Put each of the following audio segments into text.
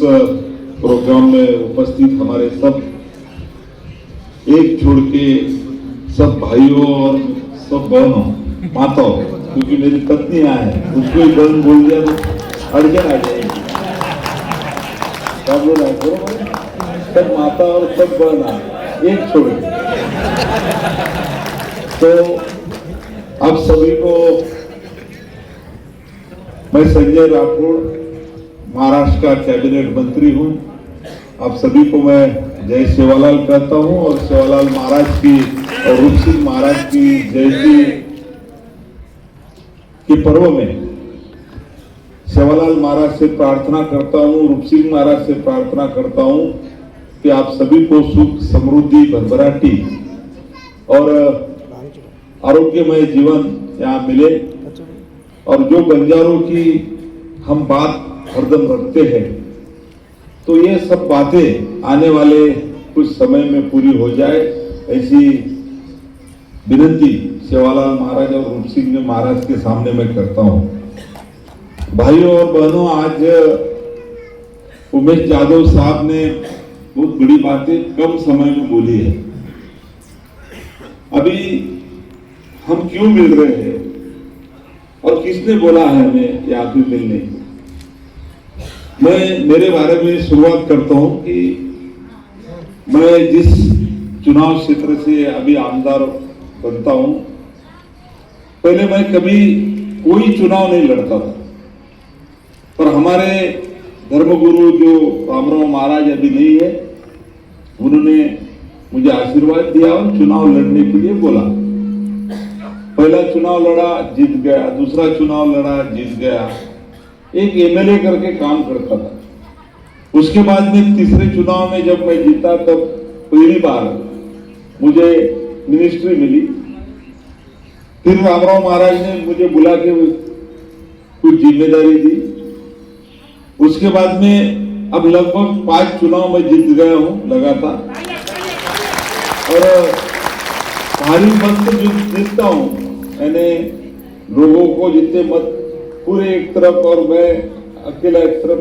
Programme में उपस्थित हमारे सब एक छोड़ के सब भाइयों और सब बहनों माताओं, क्योंकि मेरी पत्नी यहाँ है, उसको ही बहन बोल दिया तो अड़चन आ जाएगी। सब लोग सब माता और सब बहन आए एक छोड़ के। तो आप सभी को मैं संजय राठौड़ महाराष्ट्र का कैबिनेट मंत्री हूं। आप सभी को मैं जय सेवालाल कहता हूं और सेवालाल महाराज की और रूप सिंह महाराज की जयंती के पर्व में सेवालाल महाराज से प्रार्थना करता हूं, रूप सिंह महाराज से प्रार्थना करता हूं कि आप सभी को सुख समृद्धि भरभराटी और आरोग्यमय जीवन यहाँ मिले। और जो बंजारों की हम बात हरदम रखते हैं तो ये सब बातें आने वाले कुछ समय में पूरी हो जाए, ऐसी विनती सेवालाल महाराज और रूप सिंह महाराज के सामने मैं करता हूं। भाइयों और बहनों, आज उमेश यादव साहब ने बहुत बड़ी बातें कम समय में बोली है। अभी हम क्यों मिल रहे हैं और किसने बोला है हमें यहाँ पे मिलने? मैं मेरे बारे में शुरुआत करता हूं कि मैं जिस चुनाव क्षेत्र से अभी आमदार बनता हूं, पहले मैं कभी कोई चुनाव नहीं लड़ता था, पर हमारे धर्मगुरु जो रामराव महाराज अभी नहीं है, उन्होंने मुझे आशीर्वाद दिया और चुनाव लड़ने के लिए बोला। पहला चुनाव लड़ा, जीत गया, दूसरा चुनाव लड़ा, जीत गया, एक एमएलए करके काम करता था। उसके बाद में तीसरे चुनाव में जब मैं जीता तब पहली बार मुझे मिनिस्ट्री मिली। फिर रामराव महाराज ने मुझे बुला के कुछ जिम्मेदारी दी। उसके बाद में अब लगभग 5 चुनाव में जीत गया हूं लगातार, और भारी मत से जीतता हूं। मैंने लोगों को जितने मत पूरे एक तरफ और मैं अकेला एक तरफ,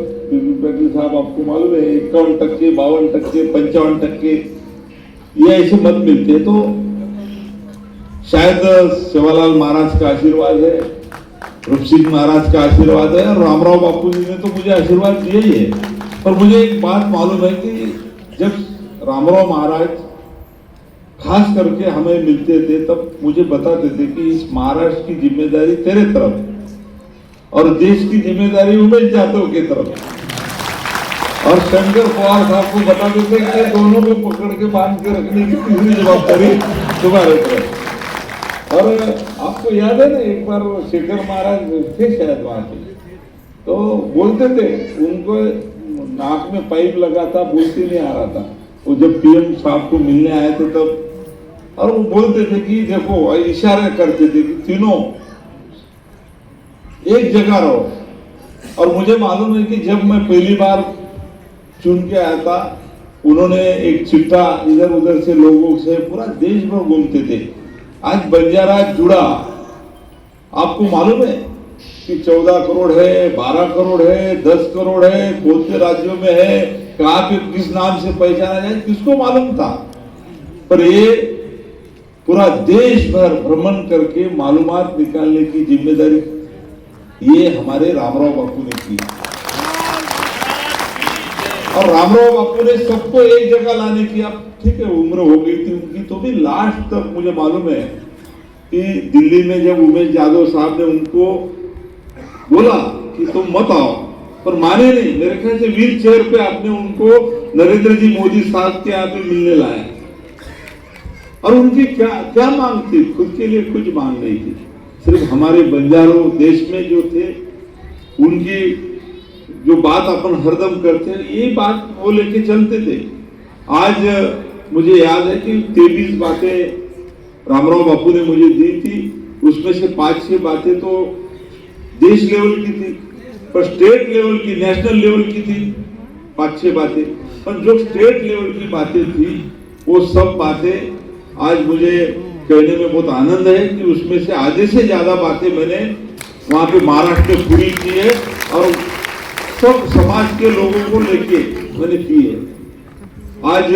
साहब आपको मालूम है 51%, 52%, 55% ये ऐसे मत मिलते हैं। तो शायद सेवालाल महाराज का आशीर्वाद है, रूप सिंह महाराज का आशीर्वाद है, और रामराव बापू जी ने तो मुझे आशीर्वाद दिया ही है। पर मुझे एक बात मालूम है कि जब रामराव महाराज खास करके हमें मिलते थे तब मुझे बताते थे कि इस महाराष्ट्र की जिम्मेदारी तेरे तरफ और देश की जिम्मेदारी उमेश यादव की तरफ। और शंकर पवार साहब को बताते थे कि दोनों को पकड़ के बांध के रखने की तीसरी जवाबदारी तुम्हारे तरफ। और आपको याद है ना, एक बार शेखर महाराज थे शायद वहां के, तो बोलते थे, उनको नाक में पाइप लगा था, बोलते नहीं आ रहा था। वो जब पीएम साहब को मिलने आए थे तब, और वो बोलते थे कि देखो, इशारे करते थे कि तीनों एक जगह रहो। और मुझे मालूम है कि जब मैं पहली बार चुन के आया था, उन्होंने एक चिट्ठा इधर उधर से लोगों से पूरा देश भर घूमते थे। आज बंजारा जुड़ा, आपको मालूम है कि 14 करोड़ है, 12 करोड़ है, 10 करोड़ है, कौन से राज्यों में है, कहाँ पे किस नाम से पहचाना जाए, किसको मालूम था? पर ये पूरा देश भर भ्रमण करके मालूमात निकालने की जिम्मेदारी ये हमारे रामराव बापू ने की। और रामराव बापू ने सबको एक जगह लाने की, अब ठीक है उम्र हो गई थी उनकी, तो भी लास्ट तक मुझे मालूम है कि दिल्ली में जब उमेश यादव साहब ने उनको बोला कि तुम मत आओ, पर माने नहीं। मेरे ख्याल से व्हील चेयर पे आपने उनको नरेंद्र जी मोदी साहब के यहाँ पे मिलने लाया। और उनकी क्या मांग थी? खुद के लिए कुछ मांग नहीं थी, सिर्फ हमारे बंजारों देश में जो थे उनकी जो बात अपन हरदम करते हैं, ये बात वो लेके चलते थे। आज मुझे याद है कि 23 बातें रामराव बापू ने मुझे दी थी, उसमें से 5-6 बातें तो देश लेवल की थी, पर स्टेट लेवल की, नेशनल लेवल की थी 5-6 बातें। पर जो स्टेट लेवल की बातें थी वो सब बातें आज मुझे कहने में बहुत आनंद है कि उसमें से आधे से ज्यादा बातें मैंने वहां पे महाराष्ट्र में पूरी की है। और सब समाज के लोगों को लेके मैंने की है। आज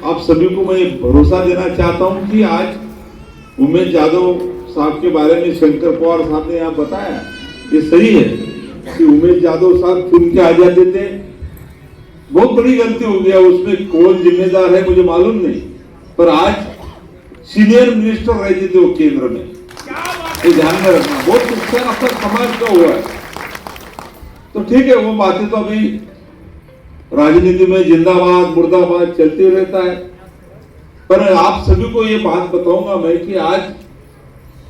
आप सभी को मैं भरोसा देना चाहता हूं कि आज उमेश यादव साहब के बारे में शंकर पवार साहब ने यहाँ बताया, ये सही है कि उमेश यादव साहब चुन के आ जाते थे। बहुत बड़ी गलती हो गया, उसमें कौन जिम्मेदार है मुझे मालूम नहीं, पर आज सीनियर मिनिस्टर रहते थे वो केंद्र में, ये ध्यान में रखना। बहुत नुकसान अपना समाज का हुआ है। तो ठीक है, वो बातें तो अभी राजनीति में जिंदाबाद मुर्दाबाद चलते रहता है, पर आप सभी को ये बात बताऊंगा मैं कि आज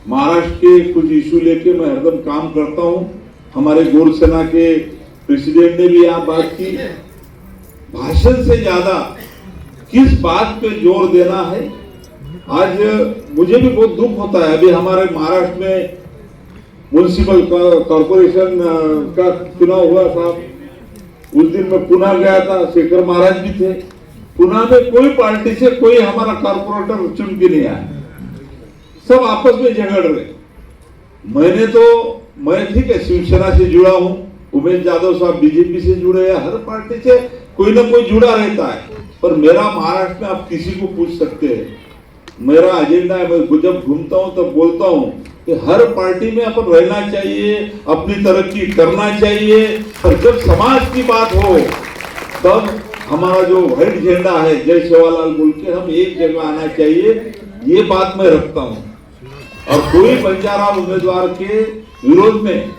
महाराष्ट्र के कुछ इशू लेके मैं हरदम काम करता हूं। हमारे गौर सेना के प्रेसिडेंट ने भी यहाँ बात की, भाषण से ज्यादा किस बात पे जोर देना है। आज मुझे भी बहुत दुख होता है, अभी हमारे महाराष्ट्र में म्युनिसिपल कॉर्पोरेशन का चुनाव हुआ था। उस दिन मैं पुणे गया था, शेखर महाराज भी थे। पुणे में कोई पार्टी से कोई हमारा कॉर्पोरेटर चुन के नहीं आया, सब आपस में झगड़ रहे। मैं ठीक है शिवसेना से जुड़ा हूं, उमेश यादव साहब बीजेपी से जुड़े हैं, हर पार्टी से कोई ना कोई जुड़ा रहता है, पर मेरा महाराष्ट्र में आप किसी को पूछ सकते हैं। मेरा एजेंडा है, मैं जब घूमता हूं तब बोलता हूं कि हर पार्टी में अपन रहना चाहिए, अपनी तरक्की करना चाहिए, पर जब समाज की बात हो तब हमारा जो व्हाइट झंडा है जय सेवालाल बोल के हम एक जगह आना चाहिए, ये बात मैं रखता हूं। और कोई बंजारा उम्मीदवार के विरोध में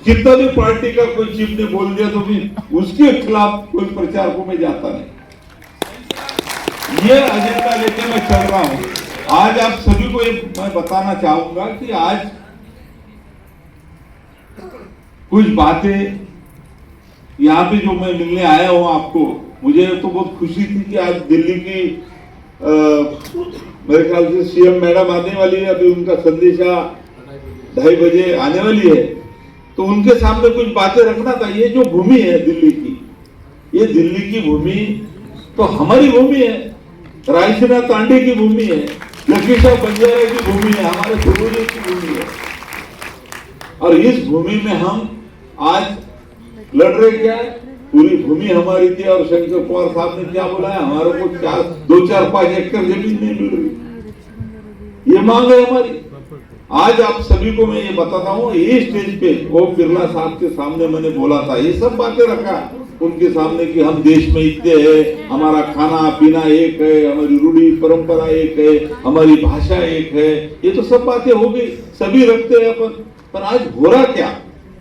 कितना भी पार्टी का कोई चीफ ने बोल दिया तो भी उसके खिलाफ कोई प्रचार को मैं जाता नहीं। ये एजेंडा लेके मैं चल रहा हूं। आज आप सभी को ये मैं बताना चाहूंगा कि आज कुछ बातें यहाँ पे जो मैं मिलने आया हूं आपको, मुझे तो बहुत खुशी थी कि आज दिल्ली की मेरे ख्याल से सीएम मैडम आने वाली है, अभी उनका संदेशा 2:30 बजे आने वाली है, तो उनके सामने कुछ बातें रखना था। ये जो भूमि है दिल्ली की, ये दिल्ली की भूमि तो हमारी भूमि है, रायसीना तांडे की भूमि है, लखीशाह बंजारा की भूमि है, हमारे पूर्वजों की भूमि है। और इस भूमि में हम आज लड़ रहे क्या है, पूरी भूमि हमारी थी। और शंकर पवार साहब ने क्या बोला है, हमारे को 2-4-5 एकड़ जमीन नहीं मिल रही, ये मांग है हमारी। आज आप सभी को मैं ये बताता हूँ, ये स्टेज पे ओम बिरला साहब के सामने मैंने बोला था, ये सब बातें रखा उनके सामने कि हम देश में इतने हैं, हमारा खाना पीना एक है, हमारी रूढ़ी परंपरा एक है, हमारी भाषा एक है, ये तो सब बातें हो गई, सभी रखते हैं अपन। पर आज हो रहा क्या,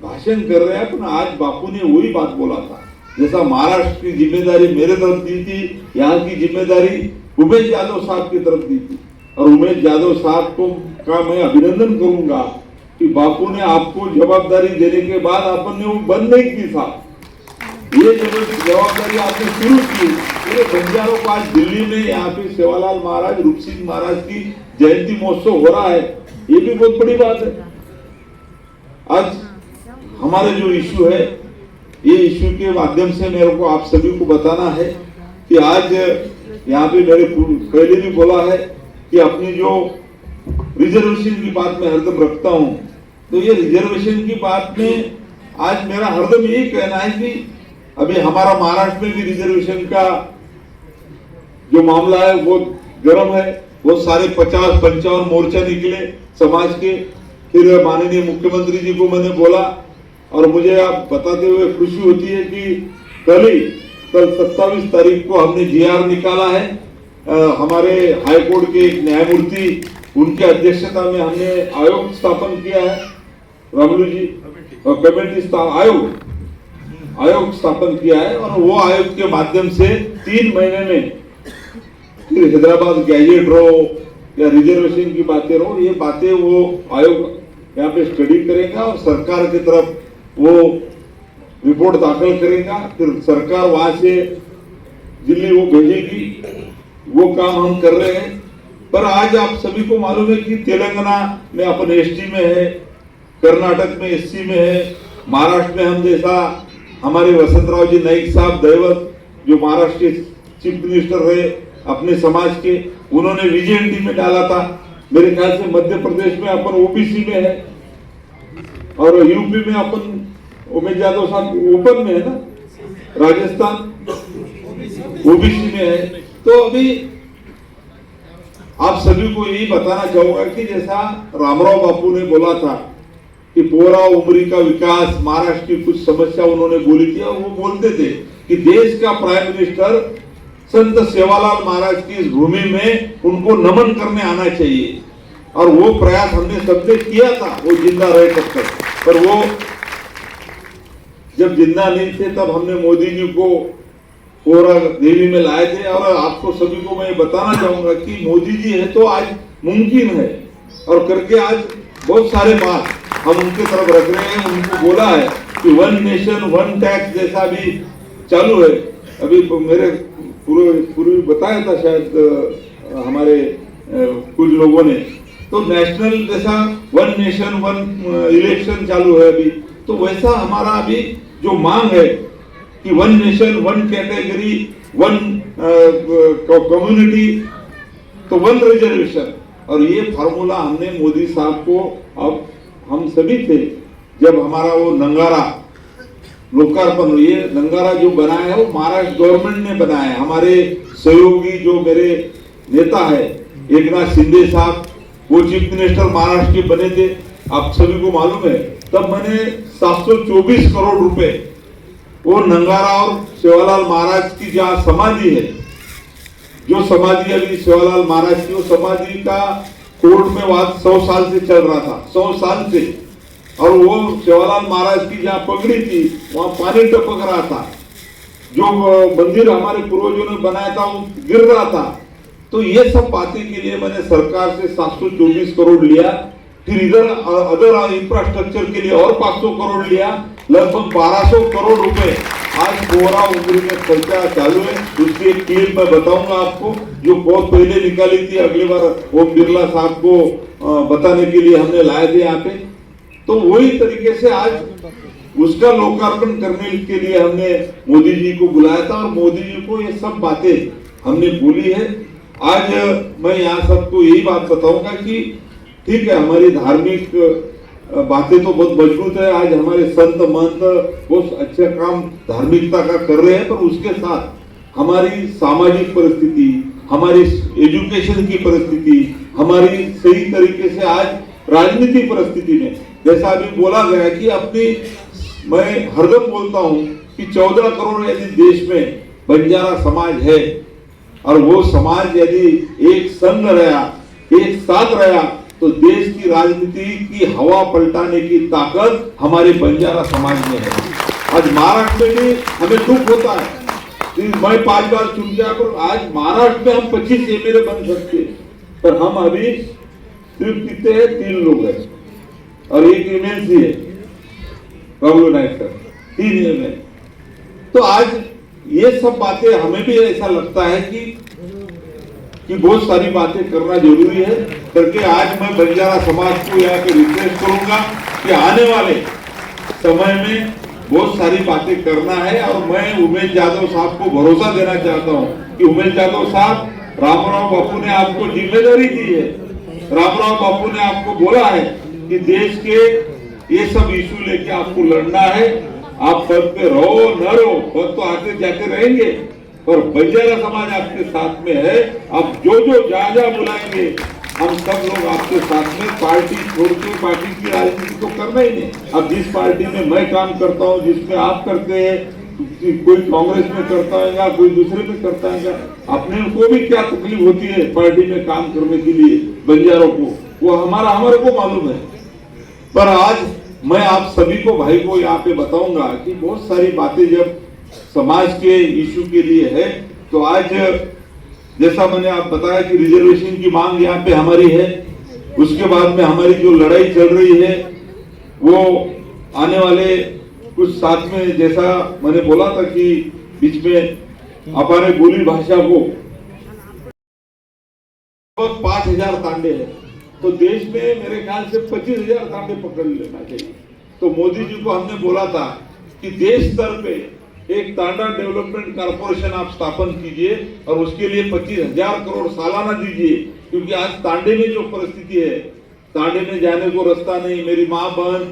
भाषण कर रहे हैं अपन। आज बापू ने वही बात बोला था, जैसा महाराष्ट्र की जिम्मेदारी मेरे तरफ दी थी, यहाँ की जिम्मेदारी उमेश यादव साहब की तरफ दी थी। और उमेश यादव साहब को का मैं अभिनंदन करूंगा कि बापू ने आपको जवाबदारी देने के बाद अपन ने वो बंद नहीं की साहब, ये जवाबदारी आपने शुरू की। पूरे बंजारों को आज दिल्ली में यहाँ पे सेवालाल महाराज, रूप सिंह महाराज की जयंती महोत्सव हो रहा है, ये भी बहुत बड़ी बात है। आज हमारे जो इश्यू है, ये इश्यू के माध्यम से मेरे को आप सभी को बताना है कि आज यहाँ पे मेरे पहले भी बोला है कि अपनी जो रिजर्वेशन की बात मैं हरदम रखता हूं, तो ये रिजर्वेशन की बात में आज मेरा हरदम यही कहना है कि अभी हमारा महाराष्ट्र में भी रिजर्वेशन का जो मामला है वो गर्म है। वो सारे 50-55 मोर्चा निकले समाज के। फिर माननीय मुख्यमंत्री जी को मैंने बोला, और मुझे आप बताते हुए खुशी होती है कि कल 27 तारीख को हमने जीआर निकाला है। हमारे हाईकोर्ट के एक न्यायमूर्ति, उनके अध्यक्षता में हमने आयोग स्थापन किया है, रामलू जी, कमेटी आयोग स्थापन किया है। और वो आयोग के माध्यम से 3 महीने में फिर हैदराबाद गैजेट रहो या रिजर्वेशन की बातें रहो, ये बातें वो आयोग यहाँ पे स्टडी करेगा और सरकार की तरफ वो रिपोर्ट दाखिल करेगा। फिर सरकार वहां से दिल्ली वो भेजेगी, वो काम हम कर रहे हैं। पर आज आप सभी को मालूम है कि तेलंगाना में अपन एसटी में है, कर्नाटक में एससी में है, महाराष्ट्र में हम जैसा हमारे वसंतराव जी नाईक साहब दैवत, जो महाराष्ट्र के चीफ मिनिस्टर रहे अपने समाज के, उन्होंने विजेएनटी में डाला था। मेरे ख्याल से मध्य प्रदेश में अपन ओबीसी में है, और यूपी में अपन उमेश यादव साहब ओपन में है ना, राजस्थान ओबीसी में है। तो अभी आप सभी को यही बताना चाहूंगा कि जैसा रामराव बापू ने बोला था कि पोरा उमरी का विकास, महाराष्ट्र की कुछ समस्या उन्होंने बोली थी, और वो बोलते थे कि देश का प्राइम मिनिस्टर संत सेवालाल महाराज की इस भूमि में उनको नमन करने आना चाहिए। और वो प्रयास हमने सबने किया था, वो जिंदा रहे तब तक। पर वो जब जिंदा नहीं थे तब हमने मोदी जी को पोरा देवी में लाए थे। और आपको सभी को मैं बताना चाहूंगा कि मोदी जी है तो आज मुमकिन है, और करके आज बहुत सारे बात हम उनके तरफ रख रहे हैं। उनको बोला है कि 1 नेशन 1 टैक्स जैसा भी चालू है। अभी मेरे पूर्व बताया था शायद हमारे कुछ लोगों ने, तो नेशनल जैसा 1 नेशन 1 इलेक्शन चालू है अभी, तो वैसा हमारा अभी जो मांग है कि 1 नेशन 1 कैटेगरी 1 कम्युनिटी तो 1 रिजर्वेशन। और ये फार्मूला हमने मोदी साहब को, अब हम सभी थे जब हमारा वो नंगारा लोकार्पण, ये नंगारा जो बनाया है वो महाराष्ट्र गवर्नमेंट ने बनाया है। हमारे सहयोगी जो मेरे नेता है एकनाथ शिंदे साहब, वो चीफ मिनिस्टर महाराष्ट्र के बने थे, आप सभी को मालूम है। तब मैंने 724 करोड़ रुपए वो नंगारा और सेवालाल महाराज की जहाँ समाधि है, जो समाधि अभी सेवालाल महाराज की, वो समाधि का कोर्ट में वाद 100 साल से चल रहा था, 100 साल से। और वो सेवालाल महाराज की जहाँ पगड़ी थी वहां पानी टपक रहा था, जो मंदिर हमारे पूर्वजों ने बनाया था वो गिर रहा था। तो ये सब बातें के लिए मैंने सरकार से 724 करोड़ लिया, फिर इधर अदर इंफ्रास्ट्रक्चर के लिए और 500 करोड़ लिया, लगभग 1200 करोड़ रुपए आज पोरा उमरी में खर्चा चालू है। उसकी एक क्लिप मैं बताऊंगा आपको, जो बहुत पहले निकाली थी, अगली बार ओम बिरला साहब को बताने के लिए हमने लाए थे यहाँ पे। तो वही तरीके से आज उसका लोकार्पण करने के लिए हमने मोदी जी को बुलाया था, और मोदी जी को ये सब बातें हमने बोली है। आज मैं यहाँ सबको यही बात बताऊंगा कि ठीक है, हमारी धार्मिक बातें तो बहुत मजबूत है, आज हमारे संत महंत बहुत अच्छा काम धार्मिकता का कर रहे हैं, पर उसके साथ हमारी सामाजिक परिस्थिति, हमारी एजुकेशन की परिस्थिति, हमारी सही तरीके से आज राजनीति परिस्थिति में, जैसा अभी बोला गया कि अपनी, मैं हरदम बोलता हूं कि 14 करोड़ यदि देश में बंजारा समाज है, और वो समाज यदि एक संग रहा, एक साथ रहा, तो देश की राजनीति की हवा पलटाने की ताकत हमारे बंजारा समाज में है। आज महाराष्ट्र में भी हमें दुख होता है, मैं 5 बार चुन गया, पर आज महाराष्ट्र में हम 25 एमएलए बन सकते हैं, पर हम अभी सिर्फ कितने हैं, 3 लोग हैं, और एक एमएलसी है बाबू नायक सर, 3 एमएलए। तो आज ये सब बातें हमें भी ऐसा लगता है कि बहुत सारी बातें करना जरूरी है करके आज मैं बंजारा समाज को यहाँ पे रिक्वेस्ट करूंगा कि आने वाले समय में बहुत सारी बातें करना है। और मैं उमेश यादव साहब को भरोसा देना चाहता हूँ कि उमेश यादव साहब, रामराव बापू ने आपको जिम्मेदारी दी है, रामराव बापू ने आपको बोला है कि देश के ये सब इशू लेके आपको लड़ना है। आप पद पे रहो न रहो, पद तो आते जाते रहेंगे, पर बंजारा समाज आपके साथ में है। आप जो जहाँ जहाँ बुलाएंगे हम सब लोग आपके साथ में, पार्टी छोड़ के पार्टी की राजनीति तो करना ही नहीं। अब जिस पार्टी में मैं काम करता हूँ, जिसमें आप करते हैं, कोई कांग्रेस में करता है, कोई दूसरे में करता है, अपने को भी क्या तकलीफ होती है पार्टी में काम करने के लिए बंजारों को, वो हमारे को मालूम है। पर आज मैं आप सभी को, भाई को यहाँ पे बताऊंगा कि बहुत सारी बातें जब समाज के इशू के लिए है, तो आज जैसा मैंने आप बताया कि रिजर्वेशन की मांग यहाँ पे हमारी है। उसके बाद में हमारी जो लड़ाई चल रही है वो आने वाले कुछ साथ में, जैसा मैंने बोला था कि बीच में अपने बोली भाषा को 5,000 तांडे है, तो देश में मेरे ख्याल से 25,000 तांडे पकड़ लेना चाहिए। तो मोदी जी को हमने बोला था कि देश स्तर पे एक तांडा डेवलपमेंट कारपोरेशन आप स्थापन कीजिए और उसके लिए 25,000 करोड़ सालाना दीजिए, क्योंकि आज तांडे में जो परिस्थिति है, तांडे में जाने को रास्ता नहीं, मेरी माँ बहन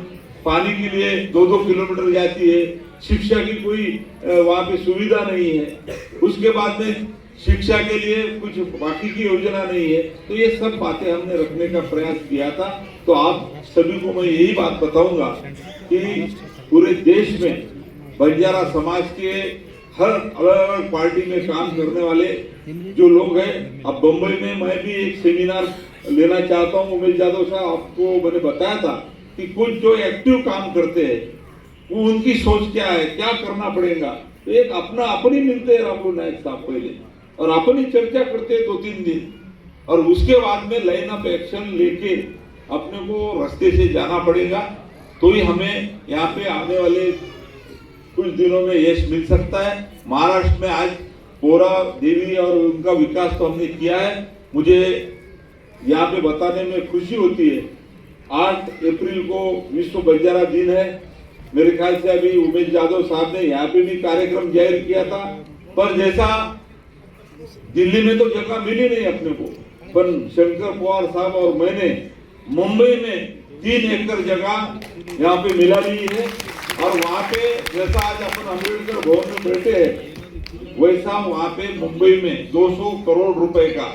पानी के लिए 2-2 किलोमीटर जाती है, शिक्षा की कोई वहाँ पे सुविधा नहीं है, उसके बाद में शिक्षा के लिए कुछ बाकी की योजना नहीं है। तो ये सब बातें हमने रखने का प्रयास किया था। तो आप सभी को मैं यही बात बताऊंगा कि पूरे देश में बंजारा समाज के हर अलग अलग पार्टी में काम करने वाले जो लोग हैं, अब बम्बई में मैं भी एक सेमिनार लेना चाहता हूँ। उमेश यादव साहब, आपको मैंने बताया था कि कुछ जो एक्टिव काम करते हैं वो उनकी सोच क्या है, क्या करना पड़ेगा। तो एक अपनी मिलते हैं राहुल नायक साहब पहले, और अपनी चर्चा करते हैं 2-3 दिन, और उसके बाद में लाइन ऑफ एक्शन लेके अपने को रास्ते से जाना पड़ेगा। तो ही हमें यहाँ पे आने वाले कुछ दिनों में यश मिल सकता है। महाराष्ट्र में आज पोरा देवी और उनका विकास तो हमने किया है। मुझे यहाँ पे बताने में खुशी होती है, 8 अप्रैल को विश्व बंजारा दिन है। मेरे ख्याल से अभी उमेश यादव साहब ने यहाँ पे भी कार्यक्रम जाहिर किया था, पर जैसा दिल्ली में तो जगह मिली नहीं अपने को, पर शंकर पवार साहब और मैंने मुंबई में 3 एकड़ जगह यहाँ पे मिला ली है। और वहाँ पे जैसा आज अपन अम्बेडकर भवन में बैठे हैं, वैसा वहाँ पे मुंबई में 200 करोड़ रुपए का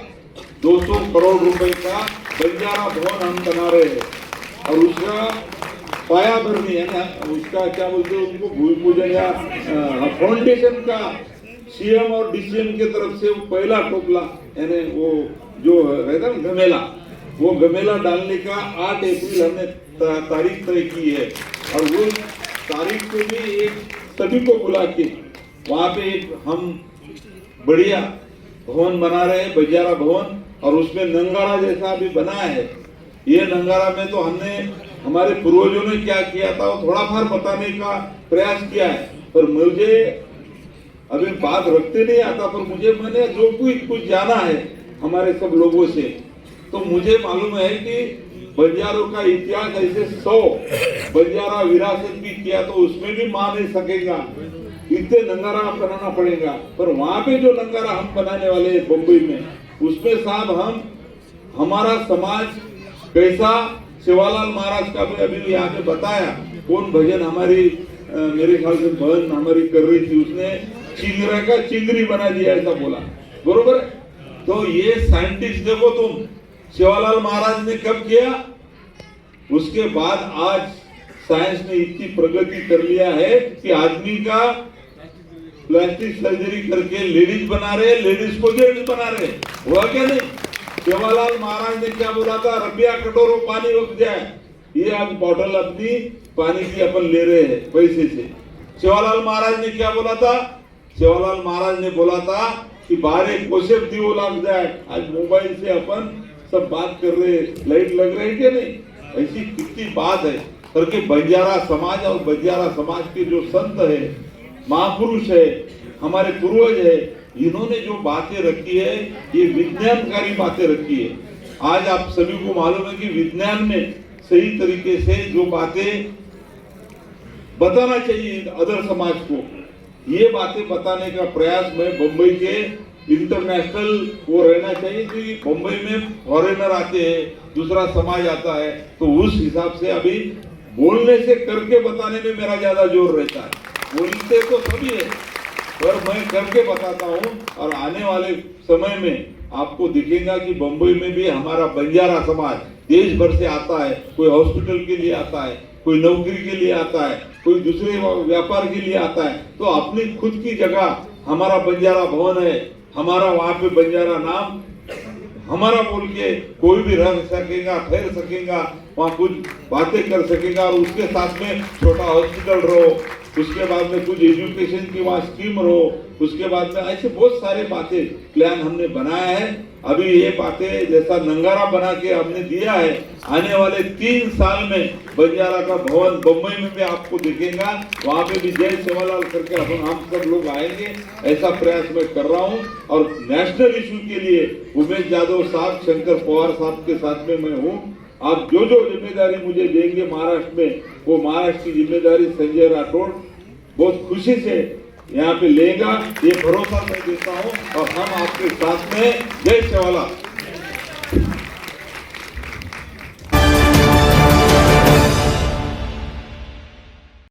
बंजारा भवन हम बना रहे हैं। और उसका पाया भरनी यानी उसका क्या बोलते हैं उनको, भूमि पूजन या फाउंडेशन का सीएम और डीसीएम के तरफ से वो पहला टोपला यानी वो जो रहता है गमेला, वो गमेला डालने का 8 अप्रैल हमने तारीख तय की है। और वो तारीख को भी एक सभी को बुला के वहाँ पे एक हम बढ़िया भवन बना रहे हैं, बंजारा भवन। और उसमें नंगारा जैसा भी बना है। ये नंगारा में तो हमने हमारे पूर्वजों ने क्या किया था वो थोड़ा फार बताने का प्रयास किया है, पर मुझे अभी बात रखते नहीं आता, पर मैंने जो कुछ जाना है हमारे सब लोगों से, तो मुझे मालूम है कि बंजारों का इतिहास ऐसे 100 बंजारा विरासत भी किया तो उसमें भी मान नहीं सकेगा, इतने नंगारा बनाना पड़ेगा। पर वहां पे जो नंगारा हम बनाने वाले हैं बम्बई में, उसमें साहब हमारा समाज कैसा, सेवालाल महाराज का भी अभी यहाँ पे बताया, कौन भजन हमारी मेरे ख्याल से बहन हमारी कर रही थी, उसने चिंगरा का चिंगरी बना दिया ऐसा बोला, बरोबर है। तो ये साइंटिस्ट देखो तुम, सेवालाल महाराज ने कब किया, उसके बाद आज साइंस ने इतनी प्रगति कर लिया है कि आदमी का प्लास्टिक सर्जरी करके लेडीज बना रहे, लेडीज को जेंट्स बना रहे, हुआ क्या नहीं। सेवालाल महाराज ने क्या बोला था, रबिया कटोरो पानी उग जाए, ये अब बॉटल अपनी पानी की अपन ले रहे हैं पैसे से। सेवालाल महाराज ने क्या बोला था, सेवालाल महाराज ने बोला था कि 12 कोसेप दियो लग जाए। आज मोबाइल से अपन सब बात कर रहे, लाइट लग रही है नहीं, ऐसी कितनी बात है करके बंजारा समाज और बंजारा समाज के जो संत है, महापुरुष है, हमारे पूर्वज है, इन्होंने जो बातें रखी है ये विज्ञानकारी बातें रखी है। आज आप सभी को मालूम है कि विज्ञान में सही तरीके से जो बातें बताना चाहिए अदर समाज को, ये बातें बताने का प्रयास मैं बम्बई के इंटरनेशनल वो रहना चाहिए कि बम्बई में फॉरेनर आते हैं, दूसरा समाज आता है, तो उस हिसाब से अभी बोलने से करके बताने में मेरा ज्यादा जोर रहता है। बोलते तो सभी है, पर मैं करके बताता हूँ। और आने वाले समय में आपको दिखेगा कि बम्बई में भी हमारा बंजारा समाज देश भर से आता है, कोई हॉस्पिटल के लिए आता है, कोई नौकरी के लिए आता है, कोई दूसरे व्यापार के लिए आता है, तो अपनी खुद की जगह हमारा बंजारा भवन है, हमारा वहाँ पे बंजारा नाम हमारा बोल के कोई भी रह सकेगा, ठहर सकेगा, वहाँ कुछ बातें कर सकेगा। और उसके साथ में छोटा हॉस्पिटल रहो, उसके बाद में कुछ एजुकेशन की वहाँ स्कीम रहो, उसके बाद में ऐसे बहुत सारे बातें प्लान हमने बनाया है। अभी ये बातें जैसा नंगारा बना के हमने दिया है, आने वाले 3 साल में बंजारा का भवन बम्बई में भी आपको दिखेगा, वहाँ पे भी जय सेवालाल करके हम सब लोग आएंगे, ऐसा प्रयास मैं कर रहा हूँ। और नेशनल इशू के लिए उमेश यादव साहब, शंकर पवार साहब के साथ में मैं हूँ। आप जो जिम्मेदारी मुझे देंगे महाराष्ट्र में, वो महाराष्ट्र की जिम्मेदारी संजय राठौड़ बहुत खुशी से यहाँ पे लेगा, ये भरोसा मैं देता हूँ। और हम आपके साथ में, जय सेवालाल।